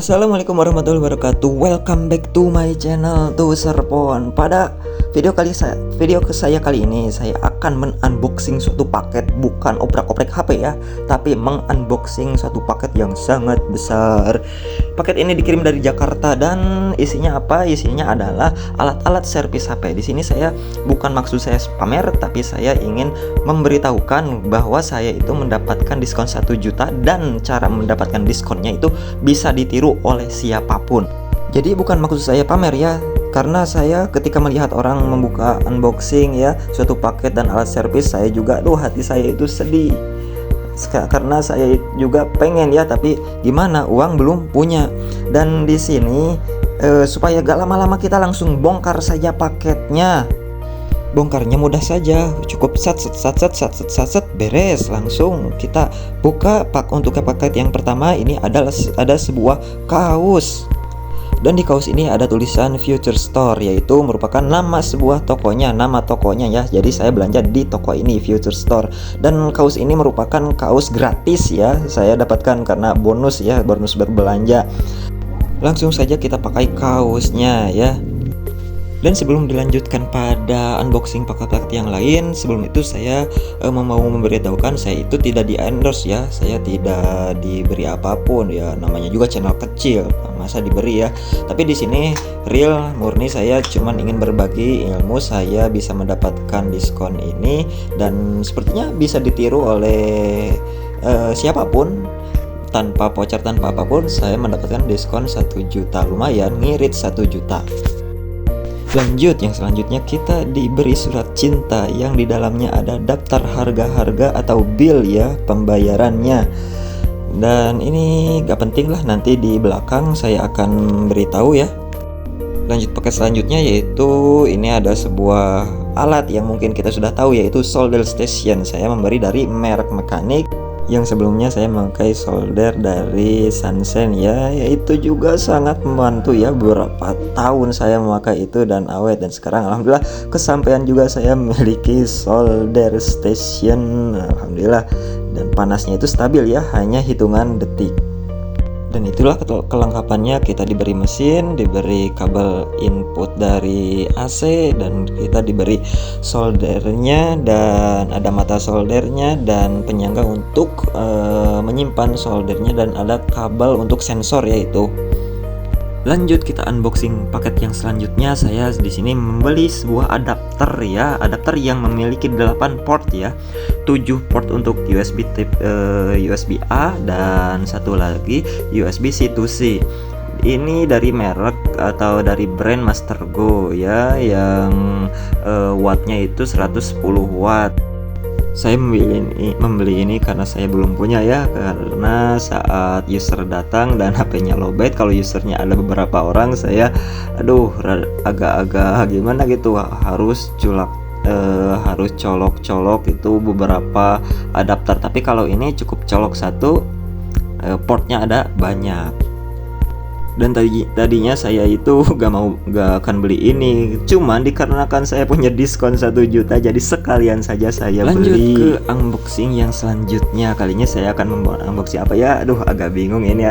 Assalamualaikum warahmatullahi wabarakatuh. Welcome back to my channel to Serpon. Pada video ke saya kali ini saya akan men-unboxing suatu paket, bukan oprak-oprek HP ya, tapi meng-unboxing suatu paket yang sangat besar. Paket ini dikirim dari Jakarta dan isinya apa? Isinya adalah alat-alat servis HP. Di sini saya bukan maksud saya pamer, tapi saya ingin memberitahukan bahwa saya itu mendapatkan diskon 1 juta dan cara mendapatkan diskonnya itu bisa ditiru oleh siapapun. Jadi bukan maksud saya pamer ya, karena saya ketika melihat orang membuka unboxing ya suatu paket dan alat servis, saya juga hati saya itu sedih. Karena saya juga pengen ya, tapi gimana, uang belum punya. Dan di sini supaya gak lama-lama kita langsung bongkar saja paketnya. Bongkarnya mudah saja, cukup sat beres, langsung kita buka. Untuk paket yang pertama ini ada sebuah kaos. Dan di kaos ini ada tulisan Future Store, yaitu merupakan nama sebuah tokonya, ya. Jadi saya belanja di toko ini, Future Store. Dan kaos ini merupakan kaos gratis ya, saya dapatkan karena bonus berbelanja. Langsung saja kita pakai kaosnya ya. Dan sebelum dilanjutkan pada unboxing paket-paket yang lain, sebelum itu saya mau memberitahukan saya itu tidak di endorse ya, saya tidak diberi apapun ya, namanya juga channel kecil, masa diberi ya. Tapi di sini real murni saya cuman ingin berbagi ilmu, saya bisa mendapatkan diskon ini dan sepertinya bisa ditiru oleh siapapun. Tanpa voucher, tanpa apapun, saya mendapatkan diskon 1 juta, lumayan, ngirit 1 juta. Lanjut, yang selanjutnya kita diberi surat cinta yang di dalamnya ada daftar harga-harga atau bill ya, pembayarannya. Dan ini gak penting lah, nanti di belakang saya akan beritahu ya. Lanjut paket selanjutnya, yaitu ini ada sebuah alat yang mungkin kita sudah tahu, yaitu solder station. Saya memberi dari merek mekanik yang sebelumnya saya memakai solder dari Sansen ya, yaitu juga sangat membantu ya. Beberapa tahun saya memakai itu dan awet, dan sekarang alhamdulillah kesampaian juga saya memiliki solder station, alhamdulillah. Dan panasnya itu stabil ya, hanya hitungan detik. Dan itulah kelengkapannya, kita diberi mesin, diberi kabel input dari AC, dan kita diberi soldernya, dan ada mata soldernya dan penyangga untuk menyimpan soldernya, dan ada kabel untuk sensor yaitu. Lanjut kita unboxing paket yang selanjutnya. Saya di sini membeli sebuah adapter ya, adapter yang memiliki 8 port ya, 7 port untuk USB type USB A dan satu lagi USB C to C. Ini dari merek atau dari brand Mastergo ya, yang wattnya itu 110 watt. Saya membeli ini karena saya belum punya ya, karena saat user datang dan HP-nya lowbat, kalau usernya ada beberapa orang, saya agak-agak gimana gitu, harus colok-colok itu beberapa adapter. Tapi kalau ini cukup colok satu, portnya ada banyak. Dan tadinya saya itu gak akan beli ini, cuman dikarenakan saya punya diskon 1 juta, jadi sekalian saja saya Lanjut beli. ke unboxing yang selanjutnya. Kalinya saya akan membuat unboxing apa ya? Agak bingung ini.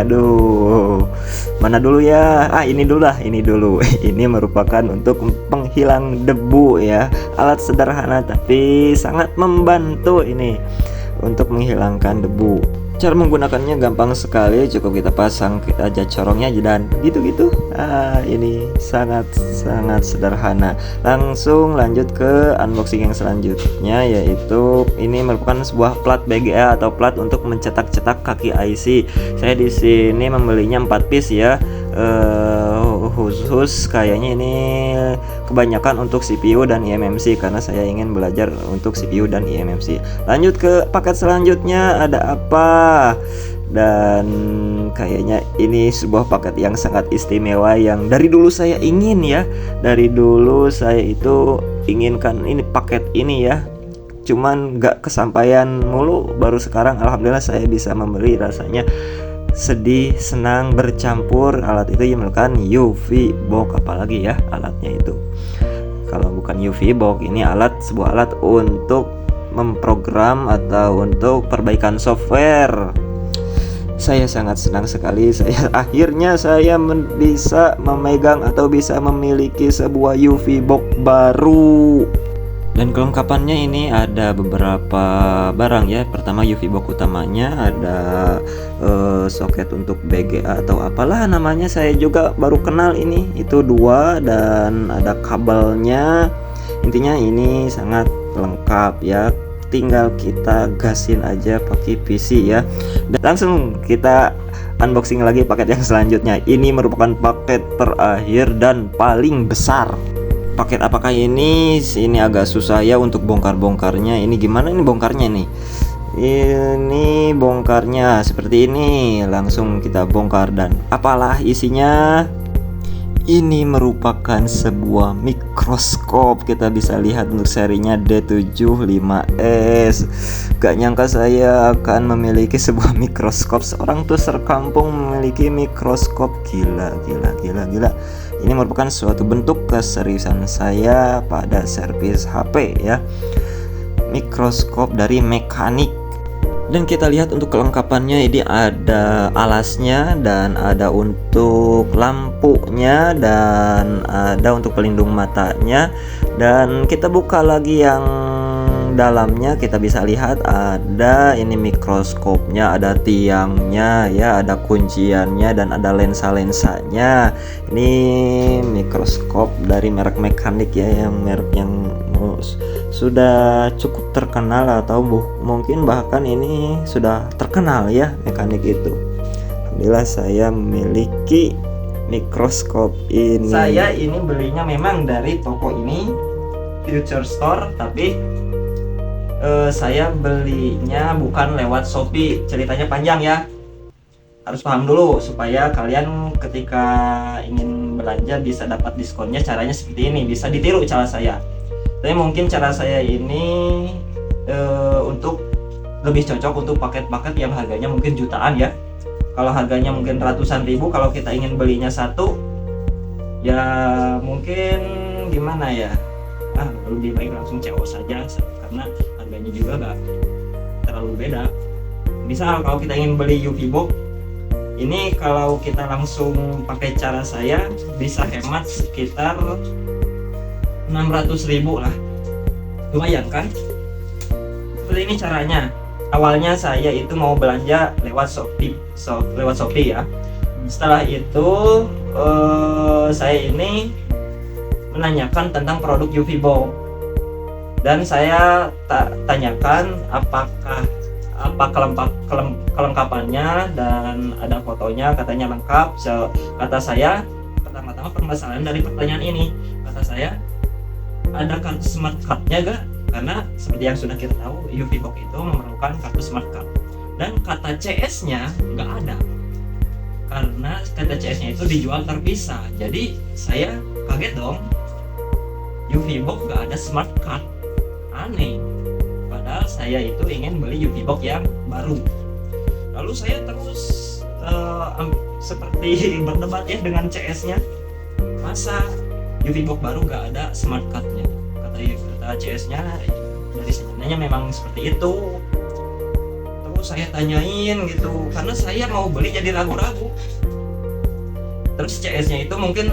Mana dulu ya? Ini dulu. Ini merupakan untuk penghilang debu ya. Alat sederhana tapi sangat membantu ini untuk menghilangkan debu. Cara menggunakannya gampang sekali, cukup kita pasang aja corongnya dan gitu-gitu. Ini sangat sederhana. Langsung lanjut ke unboxing yang selanjutnya, yaitu ini merupakan sebuah plat BGA atau plat untuk mencetak-cetak kaki IC. Saya di sini membelinya 4 piece ya. Khusus kayaknya ini kebanyakan untuk CPU dan eMMC, karena saya ingin belajar untuk CPU dan eMMC. Lanjut ke paket selanjutnya, ada apa? Dan kayaknya ini sebuah paket yang sangat istimewa, yang dari dulu saya ingin ya. Dari dulu saya itu inginkan ini, paket ini ya, cuman gak kesampaian mulu. Baru sekarang alhamdulillah saya bisa membeli. Rasanya sedih, senang, bercampur. Alat itu yang menggunakan UV box, apalagi ya alatnya itu. Kalau bukan UV box, ini sebuah alat untuk memprogram atau untuk perbaikan software. Saya sangat senang sekali akhirnya saya bisa memegang atau bisa memiliki sebuah UV box baru. Dan kelengkapannya ini ada beberapa barang ya. Pertama, UV box utamanya ada soket untuk BGA atau apalah namanya, saya juga baru kenal ini. Itu dua, dan ada kabelnya. Intinya ini sangat lengkap ya. Tinggal kita gasin aja pakai PC ya. Dan langsung kita unboxing lagi paket yang selanjutnya. Ini merupakan paket terakhir dan paling besar. Paket apakah ini? Ini agak susah ya untuk bongkar-bongkarnya. Ini gimana ini bongkarnya nih? Ini bongkarnya seperti ini. Langsung kita bongkar, dan apalah isinya? Ini merupakan sebuah mikroskop. Kita bisa lihat untuk serinya D75S. Gak nyangka saya akan memiliki sebuah mikroskop. Seorang tuh serkampung memiliki mikroskop. Gila. Ini merupakan suatu bentuk keseriusan saya pada servis HP ya. Mikroskop dari Mekanik. Dan kita lihat untuk kelengkapannya, ini ada alasnya, dan ada untuk lampunya, dan ada untuk pelindung matanya. Dan kita buka lagi yang dalamnya, kita bisa lihat ada ini mikroskopnya, ada tiangnya ya, ada kunciannya, dan ada lensa-lensanya. Ini mikroskop dari merek Mekanik ya, yang merek yang sudah cukup terkenal, atau mungkin bahkan ini sudah terkenal ya, Mekanik itu. Alhamdulillah saya memiliki mikroskop ini. Saya ini belinya memang dari toko ini, Future Store, tapi saya belinya bukan lewat Shopee. Ceritanya panjang ya, harus paham dulu supaya kalian ketika ingin belanja bisa dapat diskonnya. Caranya seperti ini, bisa ditiru cara saya. Tapi mungkin cara saya ini untuk lebih cocok untuk paket-paket yang harganya mungkin jutaan ya. Kalau harganya mungkin ratusan ribu, kalau kita ingin belinya satu ya mungkin gimana ya, lebih baik langsung CO saja, karena harganya juga gak terlalu beda. Misal kalau kita ingin beli UV box ini, kalau kita langsung pakai cara saya bisa hemat sekitar 600.000 lah, lumayan kan? Seperti ini caranya. Awalnya saya itu mau belanja lewat Shopee ya. Setelah itu saya ini menanyakan tentang produk UV box, dan saya tanyakan apa kelengkapannya, dan ada fotonya, katanya lengkap. Kata saya, pertama-tama permasalahan dari pertanyaan ini, kata saya, ada kartu smart card-nya gak? Karena seperti yang sudah kita tahu, UV box itu memerlukan kartu smart card, dan kata CS-nya nggak ada, karena kata CS-nya itu dijual terpisah. Jadi saya kaget dong, UV box nggak ada smart card, aneh. Padahal saya itu ingin beli UV box yang baru. Lalu saya terus seperti berdebat ya dengan CS-nya, masa UV box baru nggak ada smart card-nya? Kata CS-nya dari sebenarnya memang seperti itu. Terus saya tanyain gitu, karena saya mau beli jadi ragu-ragu. Terus CS-nya itu mungkin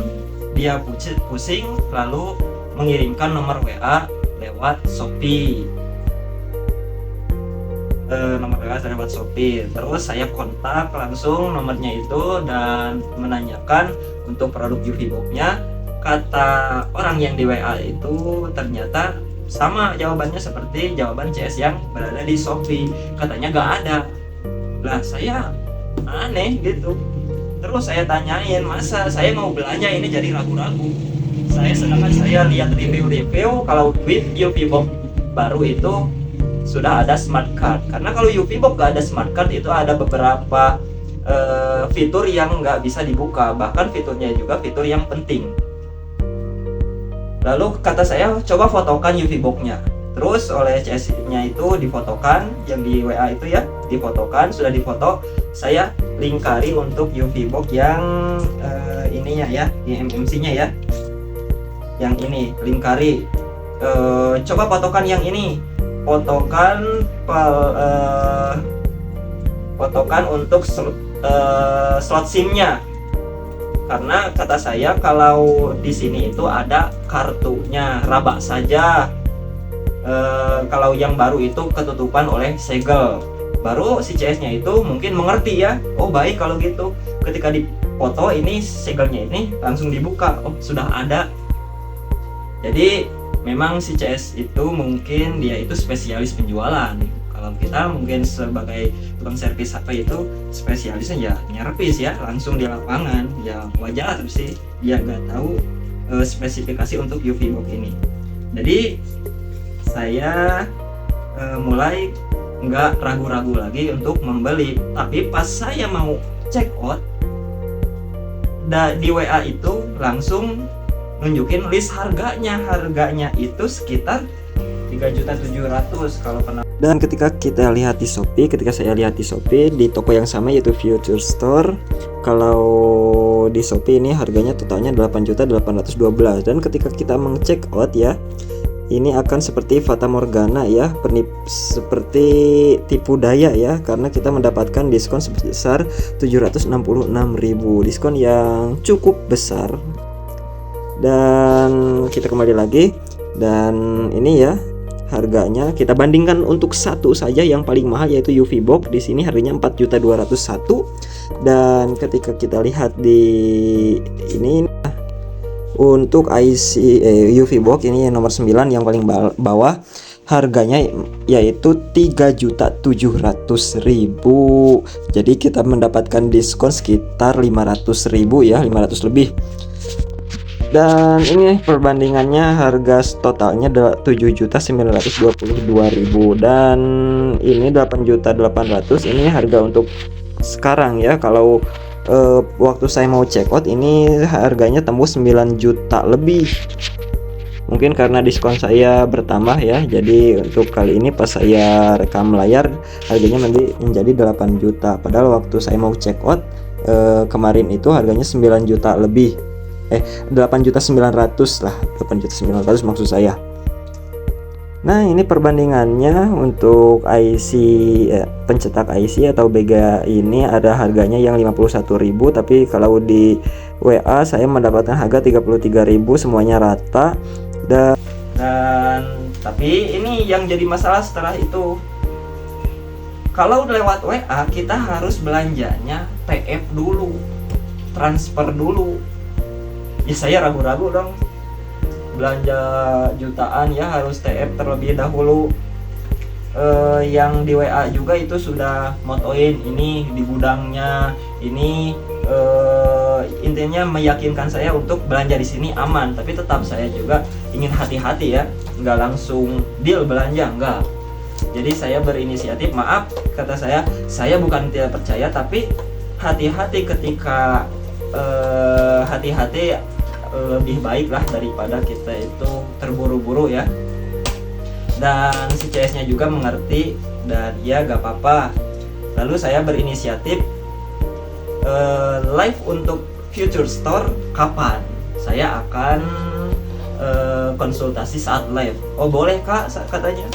dia pusing, lalu mengirimkan nomor WA lewat Shopee. Terus saya kontak langsung nomornya itu dan menanyakan untuk produk UV box-nya. Kata orang yang di WA itu ternyata sama jawabannya seperti jawaban CS yang berada di Shopee, katanya gak ada. Lah saya aneh gitu. Terus saya tanyain, masa saya mau belanja ini jadi ragu-ragu. Sedangkan saya lihat review kalau UV box baru itu sudah ada smart card. Karena kalau UV box gak ada smart card itu ada beberapa fitur yang nggak bisa dibuka, bahkan fiturnya juga fitur yang penting. Lalu kata saya, coba fotokan UV box-nya. Terus oleh CS-nya itu difotokan, yang di WA itu ya, difotokan. Sudah difoto, saya lingkari untuk UV box yang ininya ya, di MMC-nya ya. Yang ini, lingkari. Coba fotokan yang ini. Fotokan potokan untuk slot SIM-nya. Karena kata saya kalau di sini itu ada kartunya, raba saja. Kalau yang baru itu ketutupan oleh segel. Baru si CS-nya itu mungkin mengerti ya. Oh baik kalau gitu. Ketika dipoto ini segelnya ini langsung dibuka. Oh sudah ada. Jadi memang si CS itu mungkin dia itu spesialis penjualan. Kalau kita mungkin sebagai tukang servis HP itu spesialisnya ya nyervis ya, langsung di lapangan. Ya wajar sih dia nggak tahu spesifikasi untuk UV box ini. Jadi saya mulai nggak ragu-ragu lagi untuk membeli. Tapi pas saya mau check out di WA itu langsung nunjukin list harganya. Harganya itu sekitar 3.700.000 kalau pernah. Dan ketika kita lihat di Shopee, ketika saya lihat di Shopee di toko yang sama yaitu Future Store, kalau di Shopee ini harganya totalnya 8.812.000. Dan ketika kita mengcheck out ya, ini akan seperti fata morgana ya, seperti tipu daya ya, karena kita mendapatkan diskon sebesar 766.000, diskon yang cukup besar. Dan kita kembali lagi, dan ini ya harganya kita bandingkan untuk satu saja yang paling mahal yaitu UV box. Di sini harganya 4.201.000. Dan ketika kita lihat di ini untuk IC UV box ini yang nomor 9 yang paling bawah, harganya yaitu 3.700.000. Jadi kita mendapatkan diskon sekitar 500.000 ya, 500 lebih. Dan ini perbandingannya harga totalnya 7.922.000 dan ini 8.800.000. Ini harga untuk sekarang ya. Kalau waktu saya mau check out ini harganya tembus 9 juta lebih. Mungkin karena diskon saya bertambah ya. Jadi untuk kali ini pas saya rekam layar harganya menjadi 8 juta. Padahal waktu saya mau check out kemarin itu harganya 9 juta lebih. 8.900.000 lah, 8.900.000 maksud saya. Nah ini perbandingannya untuk IC pencetak IC atau BGA ini ada harganya yang 51.000, tapi kalau di WA saya mendapatkan harga 33.000, semuanya rata. Dan tapi ini yang jadi masalah setelah itu, kalau lewat WA kita harus belanjanya TF dulu, transfer dulu. Ya saya ragu-ragu dong, belanja jutaan ya harus TF terlebih dahulu. Yang di WA juga itu sudah motoin ini di gudangnya, ini intinya meyakinkan saya untuk belanja di sini aman. Tapi tetap saya juga ingin hati-hati ya, nggak langsung deal belanja, enggak. Jadi saya berinisiatif, maaf kata saya bukan tidak percaya, tapi hati-hati ketika hati-hati lebih baik lah daripada kita itu terburu-buru ya. Dan si CS-nya juga mengerti dan ya gak apa-apa. Lalu saya berinisiatif live untuk Future Store kapan saya akan konsultasi saat live. Oh boleh kak katanya,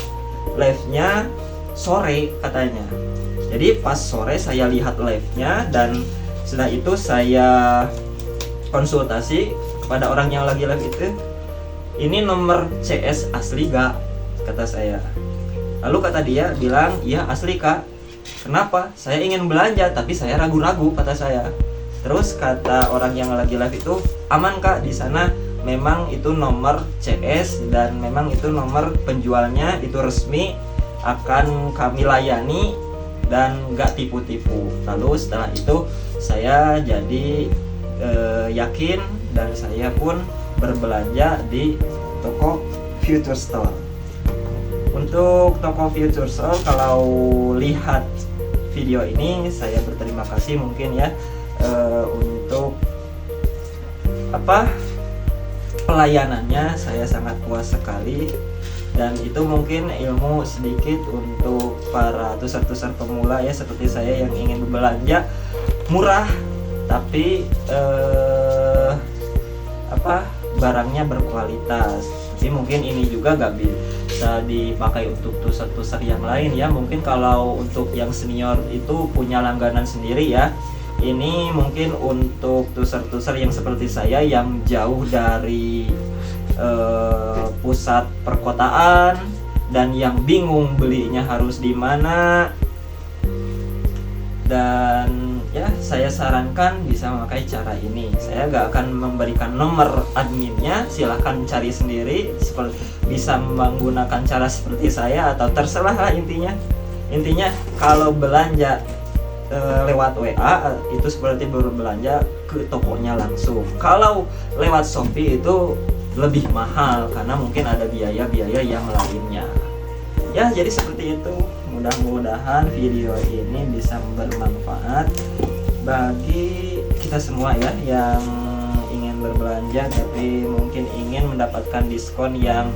live-nya sore katanya. Jadi pas sore saya lihat live-nya dan setelah itu saya konsultasi kepada orang yang lagi live itu, ini nomor CS asli gak? Kata saya. Lalu kata dia bilang, iya asli kak. Kenapa? Saya ingin belanja tapi saya ragu-ragu kata saya. Terus kata orang yang lagi live itu, aman kak, di sana memang itu nomor CS dan memang itu nomor penjualnya itu resmi, akan kami layani dan gak tipu-tipu. Lalu setelah itu saya jadi yakin dan saya pun berbelanja di toko Future Store. Untuk toko Future Store, kalau lihat video ini saya berterima kasih mungkin ya untuk pelayanannya, saya sangat puas sekali. Dan itu mungkin ilmu sedikit untuk para tusar-tusar pemula ya seperti saya yang ingin berbelanja murah tapi barangnya berkualitas. Tapi mungkin ini juga bisa dipakai untuk tusar-tusar yang lain ya. Mungkin kalau untuk yang senior itu punya langganan sendiri ya. Ini mungkin untuk tusar-tusar yang seperti saya yang jauh dari pusat perkotaan dan yang bingung belinya harus di mana. Dan ya, saya sarankan bisa memakai cara ini. Saya gak akan memberikan nomor adminnya, silahkan cari sendiri. Seperti bisa menggunakan cara seperti saya atau terserah lah intinya. Intinya kalau belanja lewat WA itu seperti berbelanja ke tokonya langsung. Kalau lewat Shopee itu lebih mahal karena mungkin ada biaya-biaya yang lainnya. Ya, jadi seperti itu. Mudah-mudahan video ini bisa bermanfaat bagi kita semua ya yang ingin berbelanja tapi mungkin ingin mendapatkan diskon yang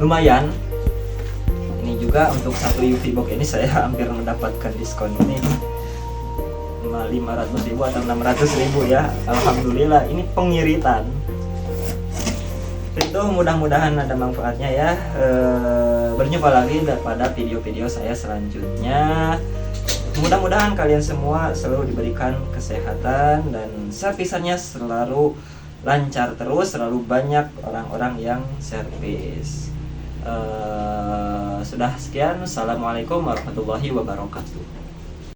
lumayan. Ini juga untuk satu UV box ini saya hampir mendapatkan diskon ini 500.000 atau 600.000 ya. Alhamdulillah, ini pengiritan. Itu mudah-mudahan ada manfaatnya ya. Berjumpa lagi pada video-video saya selanjutnya. Mudah-mudahan kalian semua selalu diberikan kesehatan dan servisnya selalu lancar terus, selalu banyak orang-orang yang servis. Sudah sekian. Assalamualaikum warahmatullahi wabarakatuh.